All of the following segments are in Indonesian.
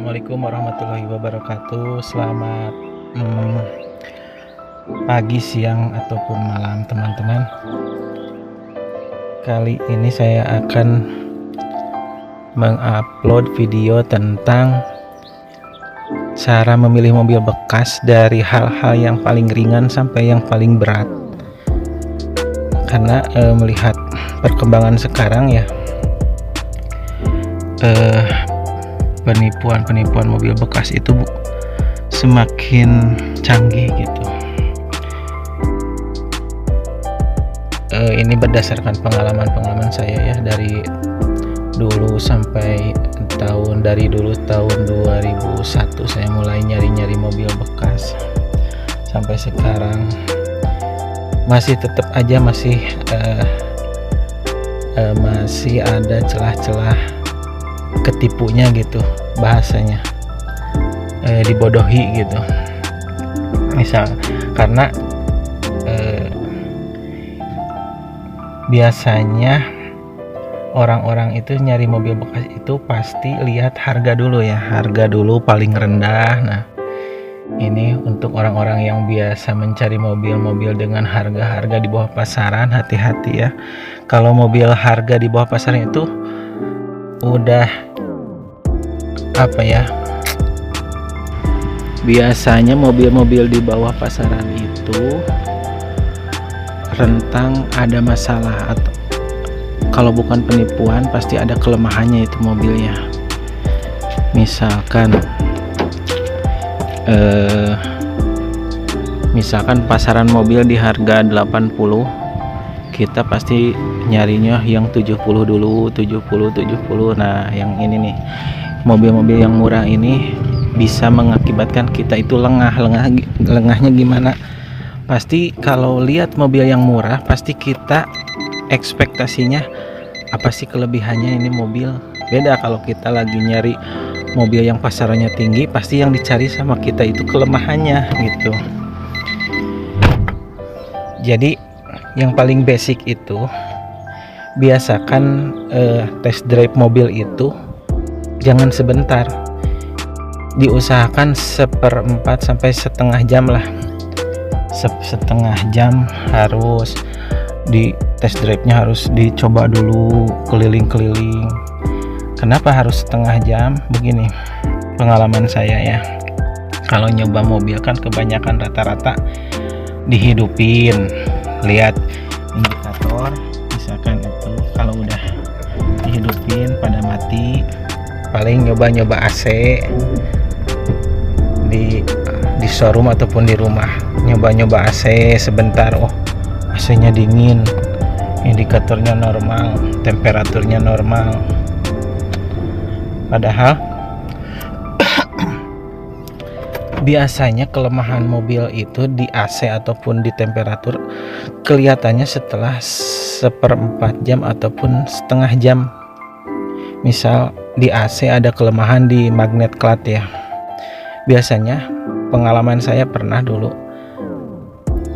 Assalamualaikum warahmatullahi wabarakatuh. Selamat pagi, siang, ataupun malam teman-teman. Kali ini saya akan mengupload video tentang cara memilih mobil bekas dari hal-hal yang paling ringan sampai yang paling berat. Karena melihat perkembangan sekarang ya, penipuan mobil bekas itu semakin canggih gitu. Ini berdasarkan pengalaman saya ya, dari dulu tahun 2001 saya mulai nyari mobil bekas sampai sekarang masih tetap aja masih ada celah-celah ketipunya gitu, bahasanya dibodohi gitu. Misal karena biasanya orang-orang itu nyari mobil bekas itu pasti lihat harga dulu ya, harga dulu paling rendah. Nah, ini untuk orang-orang yang biasa mencari mobil-mobil dengan harga-harga di bawah pasaran, hati-hati ya. Kalau mobil harga di bawah pasaran itu udah biasanya mobil-mobil di bawah pasaran itu rentang ada masalah, atau kalau bukan penipuan pasti ada kelemahannya itu mobilnya. Misalkan pasaran mobil di harga 80, kita pasti nyarinya yang 70 dulu, 70. Nah, yang ini nih, mobil-mobil yang murah ini bisa mengakibatkan kita itu lengahnya gimana? Pasti kalau lihat mobil yang murah, pasti kita ekspektasinya apa sih kelebihannya ini mobil. Beda kalau kita lagi nyari mobil yang pasarannya tinggi, pasti yang dicari sama kita itu kelemahannya gitu. Jadi yang paling basic itu, biasakan test drive mobil itu jangan sebentar, diusahakan 1/4 sampai setengah jam lah. Setengah jam harus di test drive-nya, harus dicoba dulu keliling-keliling. Kenapa harus setengah jam? Begini pengalaman saya ya, kalau nyoba mobil kan kebanyakan rata-rata dihidupin, lihat indikator misalkan itu, kalau udah dihidupin pada mati. Paling nyoba AC di showroom ataupun di rumah, nyoba AC sebentar, oh AC-nya dingin, indikatornya normal, temperaturnya normal. Padahal biasanya kelemahan mobil itu di AC ataupun di temperatur kelihatannya setelah 1/4 jam ataupun setengah jam. Misal di AC ada kelemahan di magnet clutch ya. Biasanya pengalaman saya pernah dulu,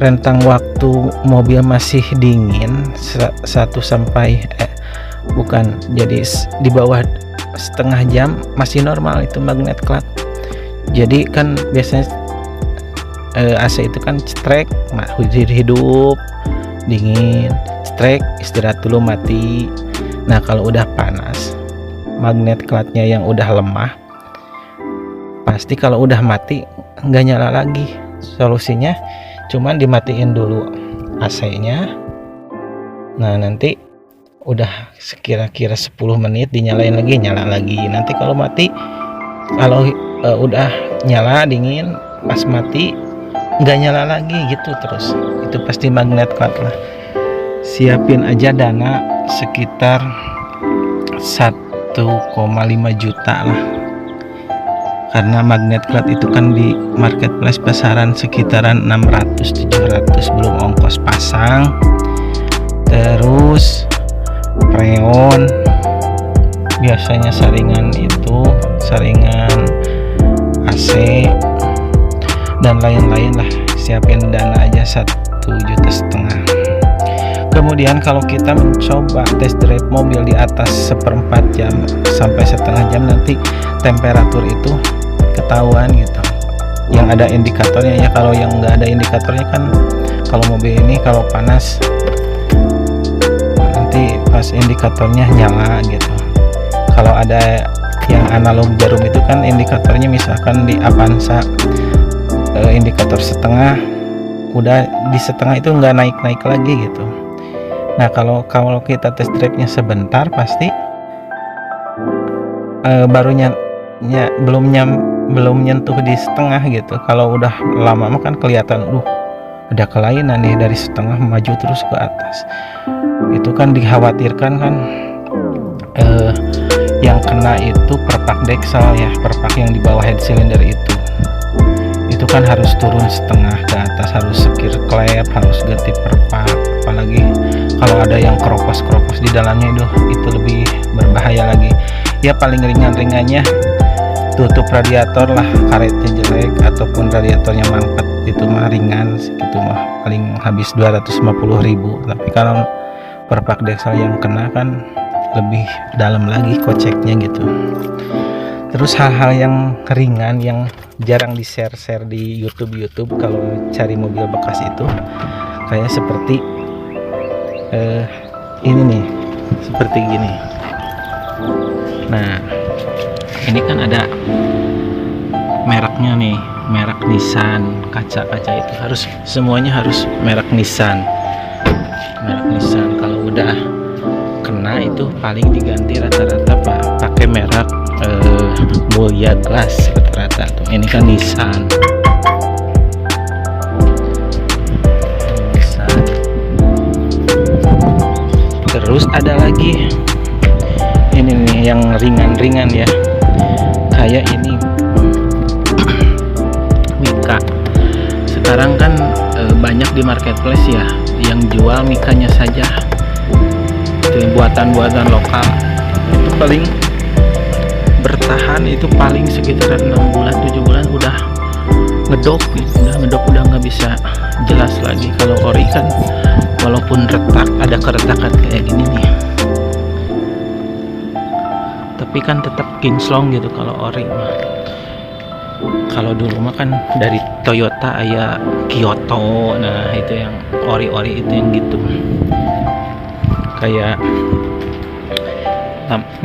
rentang waktu mobil masih dingin jadi di bawah setengah jam masih normal itu magnet clutch. Jadi kan biasanya AC itu kan cetrek, hidup dingin, cetrek istirahat dulu, mati. Nah, kalau udah panas, magnet clutch-nya yang udah lemah, pasti kalau udah mati nggak nyala lagi. Solusinya cuman dimatiin dulu AC-nya. Nah, nanti udah sekira-kira 10 menit dinyalain lagi, nyala lagi. Nanti kalau mati, kalau udah nyala dingin, pas mati nggak nyala lagi gitu terus. Itu pasti magnet clutch lah. Siapin aja dana sekitar 1,5 juta lah, karena magnet clutch itu kan di marketplace pasaran sekitaran 600-700 belum ongkos pasang. Terus freon, biasanya saringan AC dan lain-lain lah. Siapin dana aja 1,5 juta. Kemudian kalau kita mencoba test drive mobil di atas 1/4 jam sampai setengah jam, nanti temperatur itu ketahuan gitu, yang ada indikatornya ya. Kalau yang nggak ada indikatornya kan, kalau mobil ini kalau panas nanti pas indikatornya nyala gitu. Kalau ada yang analog jarum itu kan indikatornya, misalkan di Avanza indikator setengah, udah di setengah itu nggak naik lagi gitu. Nah kalau kita test drive-nya sebentar pasti belum nyentuh di setengah gitu. Kalau udah lama kan kelihatan ada kelainan nih, dari setengah maju terus ke atas. Itu kan dikhawatirkan kan yang kena itu perpak deksel ya, perpak yang di bawah head cylinder itu kan harus turun setengah ke atas, harus sekir klep, harus ganti perpak. Apalagi kalau ada yang keropos di dalamnya, itu lebih berbahaya lagi ya. Paling ringannya tutup radiator lah, karetnya jelek ataupun radiatornya mampet, itu mah ringan, segitu mah paling habis 250.000. Tapi kalau perpak deksel yang kena kan lebih dalam lagi koceknya gitu. Terus hal-hal yang ringan yang jarang di-share di YouTube kalau cari mobil bekas itu, kayak seperti ini nih, seperti gini. Nah ini kan ada mereknya nih, merek Nissan. Kaca-kaca itu semuanya harus merek Nissan. Kalau udah kena itu paling diganti rata-rata pakai merek Mulia Glass rata-rata tuh. Ini kan Nissan. Terus ada lagi ini nih yang ringan ya, kayak ini Mika. Sekarang kan banyak di marketplace ya yang jual Mikanya saja, itu buatan lokal. Itu paling bertahan itu paling sekitar 6 bulan 7 bulan udah ngedok udah nggak bisa jelas lagi. Kalau ori kan walaupun retak, ada keretakan kayak gini nih, tapi kan tetap kinclong gitu kalau ori mah. Kalau dulu mah kan dari Toyota aya Kyoto, nah itu yang ori itu yang gitu. Kayak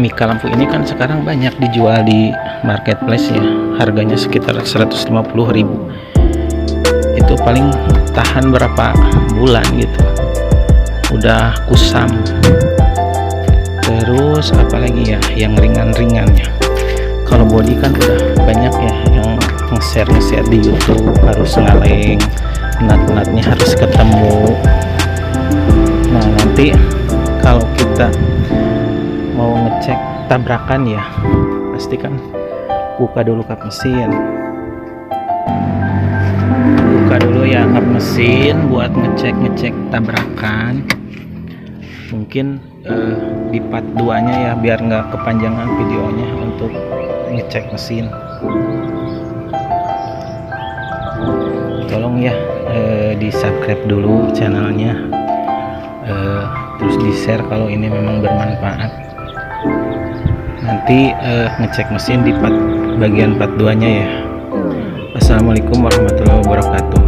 Mika lampu ini kan sekarang banyak dijual di marketplace ya, harganya sekitar 150.000. Itu paling tahan berapa bulan gitu, udah kusam. Terus apalagi ya yang ringan-ringannya. Kalau body kan udah banyak ya yang nge-share di YouTube, harus ngaleng, nat-natnya harus ketemu. Nah nanti kalau kita mau ngecek tabrakan ya, pastikan buka dulu kap mesin, ya kap mesin buat ngecek tabrakan. Mungkin di part 2 nya ya, biar nggak kepanjangan videonya untuk ngecek mesin. Tolong ya di subscribe dulu channelnya, terus di share kalau ini memang bermanfaat. Nanti ngecek mesin di bagian part 2 nya ya. Assalamualaikum warahmatullahi wabarakatuh.